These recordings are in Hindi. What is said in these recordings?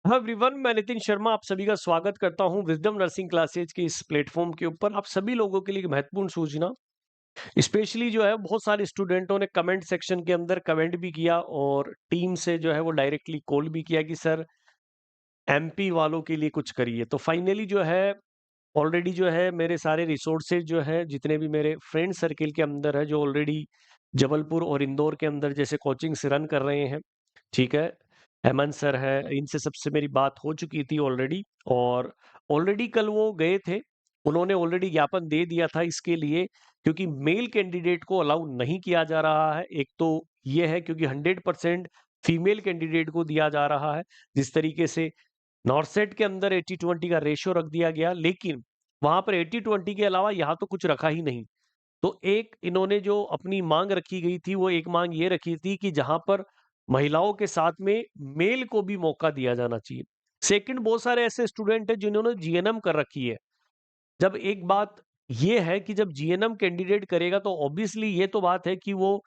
हाँ एवरीवन, मैं नितिन शर्मा आप सभी का स्वागत करता हूं विजडम नर्सिंग क्लासेज के इस प्लेटफॉर्म के ऊपर। आप सभी लोगों के लिए एक महत्वपूर्ण सूचना, स्पेशली जो है बहुत सारे स्टूडेंटों ने कमेंट सेक्शन के अंदर कमेंट भी किया और टीम से जो है वो डायरेक्टली कॉल भी किया कि सर एमपी वालों के लिए कुछ करिए। तो फाइनली जो है ऑलरेडी जो है मेरे सारे रिसोर्सेज जो है जितने भी मेरे फ्रेंड सर्किल के अंदर है जो ऑलरेडी जबलपुर और इंदौर के अंदर जैसे कोचिंग्स रन कर रहे हैं, ठीक है, हेमंत सर है, इनसे सबसे मेरी बात हो चुकी थी ऑलरेडी। और ऑलरेडी कल वो गए थे, उन्होंने ऑलरेडी ज्ञापन दे दिया था इसके लिए, क्योंकि मेल कैंडिडेट को अलाउ नहीं किया जा रहा है। एक तो ये है क्योंकि 100% फीमेल कैंडिडेट को दिया जा रहा है। जिस तरीके से नॉर्सेट के अंदर 80-20 का रेशियो रख दिया गया, लेकिन वहां पर 80-20 के अलावा यहाँ तो कुछ रखा ही नहीं। तो एक इन्होंने जो अपनी मांग रखी गई थी, वो एक मांग ये रखी थी कि जहां पर महिलाओं के साथ में मेल को भी मौका दिया जाना चाहिए। सेकंड, बहुत सारे ऐसे स्टूडेंट हैं जिन्होंने जीएनएम कर रखी है। जब एक बात ये है कि जब जीएनएम कैंडिडेट करेगा तो ऑब्वियसली ये तो बात है कि वो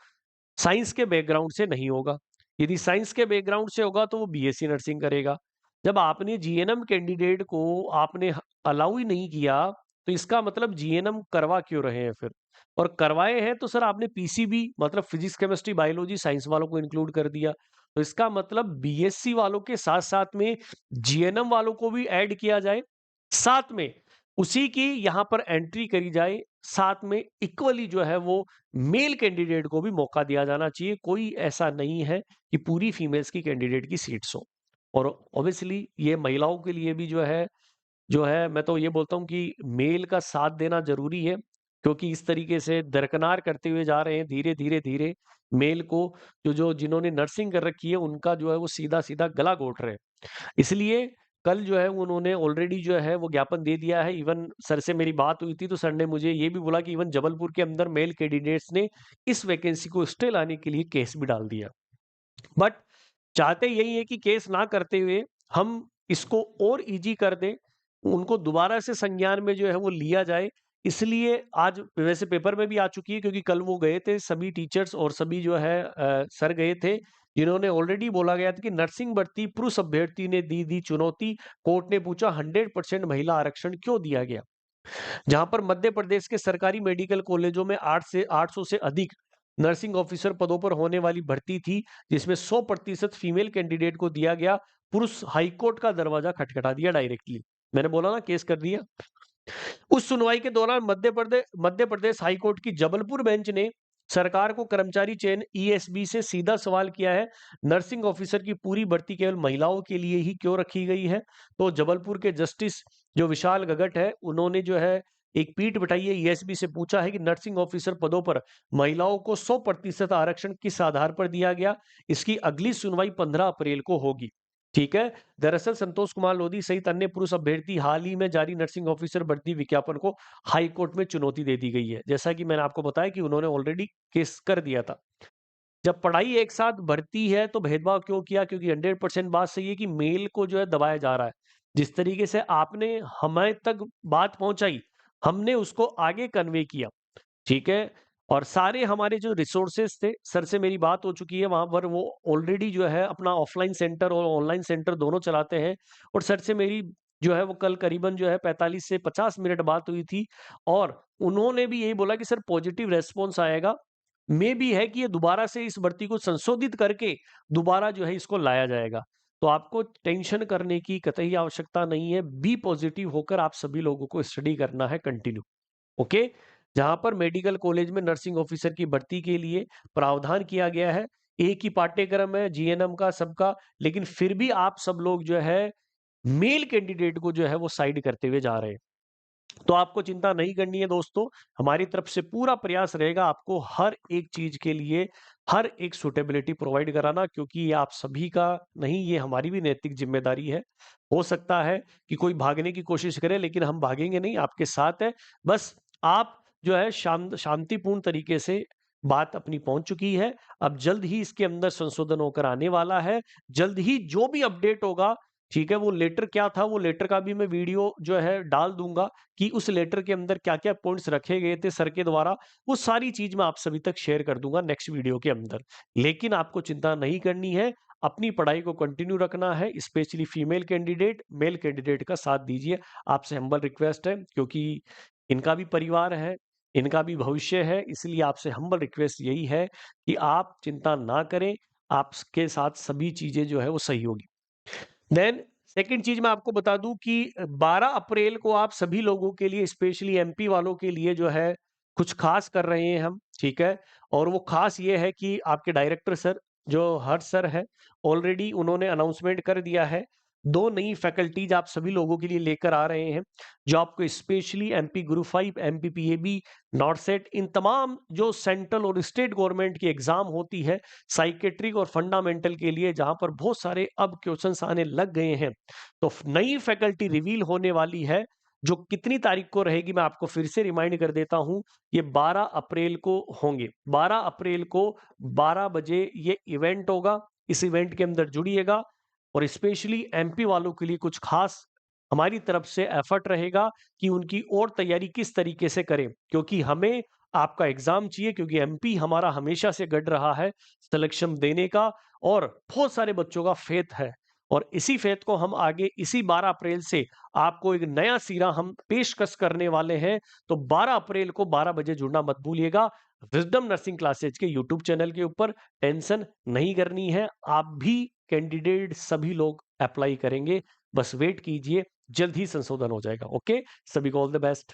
साइंस के बैकग्राउंड से नहीं होगा। यदि साइंस के बैकग्राउंड से होगा तो वो बीएससी नर्सिंग करेगा। जब आपने जीएनएम कैंडिडेट को आपने अलाउ ही नहीं किया, तो इसका मतलब जीएनएम करवा क्यों रहे हैं फिर? और करवाए हैं तो सर आपने पीसीबी मतलब फिजिक्स केमिस्ट्री बायोलॉजी साइंस वालों को इंक्लूड कर दिया। तो इसका मतलब बीएससी वालों के साथ साथ में जीएनएम वालों को भी ऐड किया जाए, साथ में उसी की यहाँ पर एंट्री करी जाए, साथ में इक्वली जो है वो मेल कैंडिडेट को भी मौका दिया जाना चाहिए। कोई ऐसा नहीं है कि पूरी फीमेल्स की कैंडिडेट की सीट्स हो। और ऑब्वियसली ये महिलाओं के लिए भी जो है मैं तो ये बोलता हूँ कि मेल का साथ देना ज़रूरी है, क्योंकि इस तरीके से दरकिनार करते हुए जा रहे हैं धीरे-धीरे मेल को, जो जिन्होंने नर्सिंग कर रखी है उनका जो है वो सीधा-सीधा गला घोट रहे हैं। इसलिए कल जो है उन्होंने ऑलरेडी जो है वो ज्ञापन दे दिया है। इवन सर से मेरी बात हुई थी तो सर ने मुझे ये भी बोला कि इवन जबलपुर के अंदर मेल कैंडिडेट्स ने इस वैकेंसी को स्टे लाने के लिए केस भी डाल दिया। बट चाहते यही है कि केस ना करते हुए हम इसको और ईज़ी कर दें, उनको दोबारा से संज्ञान में जो है वो लिया जाए। इसलिए आज वैसे पेपर में भी आ चुकी है, क्योंकि कल वो गए थे सभी टीचर्स और सभी जो है सर गए थे, जिन्होंने ऑलरेडी बोला गया था कि नर्सिंग भर्ती पुरुष अभ्यर्थी ने दी चुनौती। कोर्ट ने पूछा 100% महिला आरक्षण क्यों दिया गया? जहां पर मध्य प्रदेश के सरकारी मेडिकल कॉलेजों में 800 से अधिक नर्सिंग ऑफिसर पदों पर होने वाली भर्ती थी, जिसमें 100% फीमेल कैंडिडेट को दिया गया। पुरुष हाईकोर्ट का दरवाजा खटखटा दिया डायरेक्टली। मैंने बोला ना केस कर दिया। उस सुनवाई के दौरान मध्य प्रदेश हाईकोर्ट की जबलपुर बेंच ने सरकार को कर्मचारी चयन ईएसबी से सीधा सवाल किया है, नर्सिंग ऑफिसर की पूरी भर्ती केवल महिलाओं के लिए ही क्यों रखी गई है? तो जबलपुर के जस्टिस जो विशाल गगट है, उन्होंने जो है एक पीठ बिठाई है, ईएसबी से पूछा है कि नर्सिंग ऑफिसर पदों पर महिलाओं को 100% आरक्षण किस आधार पर दिया गया? इसकी अगली सुनवाई 15 अप्रैल को होगी। ठीक है। दरअसल संतोष कुमार लोधी सहित अन्य पुरुष अभ्यर्थी हाल ही में जारी नर्सिंग ऑफिसर भर्ती विज्ञापन को हाई कोर्ट में चुनौती दे दी गई है। जैसा कि मैंने आपको बताया कि उन्होंने ऑलरेडी केस कर दिया था। जब पढ़ाई एक साथ बढ़ती है तो भेदभाव क्यों किया? क्योंकि 100% बात सही है कि मेल को जो है दबाया जा रहा है। जिस तरीके से आपने हमें तक बात पहुंचाई, हमने उसको आगे कन्वे किया। ठीक है? और सारे हमारे जो रिसोर्सेज़ थे, सर से मेरी बात हो चुकी है, वहाँ पर वो ऑलरेडी जो है अपना ऑफ़लाइन सेंटर और ऑनलाइन सेंटर दोनों चलाते हैं। और सर से मेरी जो है वो कल करीबन जो है 45 से 50 मिनट बात हुई थी, और उन्होंने भी यही बोला कि सर पॉजिटिव रिस्पॉन्स आएगा। मेबी है कि ये दोबारा से इस भर्ती को संशोधित करके दोबारा जो है इसको लाया जाएगा। तो आपको टेंशन करने की कतई आवश्यकता नहीं है। बी पॉजिटिव होकर आप सभी लोगों को स्टडी करना है कंटिन्यू। ओके। जहां पर मेडिकल कॉलेज में नर्सिंग ऑफिसर की भर्ती के लिए प्रावधान किया गया है, एक ही पाठ्यक्रम है जीएनएम का सबका, लेकिन फिर भी आप सब लोग जो है मेल कैंडिडेट को जो है वो साइड करते हुए जा रहे हैं। तो आपको चिंता नहीं करनी है दोस्तों, हमारी तरफ से पूरा प्रयास रहेगा आपको हर एक चीज के लिए हर एक सुटेबिलिटी प्रोवाइड कराना, क्योंकि ये आप सभी का नहीं, ये हमारी भी नैतिक जिम्मेदारी है। हो सकता है कि कोई भागने की कोशिश करे, लेकिन हम भागेंगे नहीं, आपके साथ है। बस आप जो है शांतिपूर्ण तरीके से बात अपनी पहुंच चुकी है। अब जल्द ही इसके अंदर संशोधन होकर आने वाला है। जल्द ही जो भी अपडेट होगा, ठीक है, वो लेटर क्या था, वो लेटर का भी मैं वीडियो जो है डाल दूंगा कि उस लेटर के अंदर क्या-क्या पॉइंट्स रखे गए थे सर के द्वारा। वो सारी चीज मैं आप सभी तक शेयर कर दूंगा नेक्स्ट वीडियो के अंदर। लेकिन आपको चिंता नहीं करनी है, अपनी पढ़ाई को कंटिन्यू रखना है, specially female candidate, male candidate का साथ दीजिए। आपसे हम्बल रिक्वेस्ट है, क्योंकि इनका भी परिवार है, इनका भी भविष्य है, इसलिए आपसे हम्बल रिक्वेस्ट यही है कि आप चिंता ना करें, आपके साथ सभी चीज़ें जो है वो सही होगी। देन सेकंड चीज़ मैं आपको बता दूँ कि 12 अप्रैल को आप सभी लोगों के लिए, स्पेशली एमपी वालों के लिए जो है कुछ खास कर रहे हैं हम, ठीक है? और वो खास ये है कि आपके डायरेक्टर सर, जो हर्ष सर है, ऑलरेडी उन्होंने अनाउंसमेंट कर दिया है। 2 नई फैकल्टीज़ आप सभी लोगों के लिए लेकर आ रहे हैं, जो आपको specially MP group 5, MP PAB, नॉटसेट, इन तमाम जो सेंट्रल और स्टेट गवर्नमेंट की एग्ज़ाम होती है, साइकेट्रिक और फंडामेंटल के लिए, जहां पर बहुत सारे अब क्वेश्चंस आने लग गए हैं, तो नई फैकल्टी रिवील होने वाली है, जो कितनी तारीख को रहेगी मैं आपको फिर से रिमाइंड कर देता हूं। ये 12 अप्रैल को होंगे। 12 अप्रैल को 12 बजे ये इवेंट होगा। इस इवेंट के अंदर जुड़िएगा, और स्पेशली एमपी वालों के लिए कुछ खास हमारी तरफ से एफर्ट रहेगा कि उनकी और तैयारी किस तरीके से करें, क्योंकि हमें आपका एग्जाम चाहिए, क्योंकि एमपी हमारा हमेशा से गढ़ रहा है सिलेक्शन देने का, और बहुत सारे बच्चों का फेथ है, और इसी फेथ को हम आगे इसी 12 अप्रैल से आपको एक नया सिरा हम पेशकश करने वाले हैं। तो 12 अप्रैल को 12 बजे जुड़ना मत भूलिएगा, विजडम नर्सिंग क्लासेज के यूट्यूब चैनल के ऊपर। टेंशन नहीं करनी है, आप भी कैंडिडेट सभी लोग अप्लाई करेंगे, बस वेट कीजिए, जल्द ही संशोधन हो जाएगा। ओके, सभी को ऑल द बेस्ट।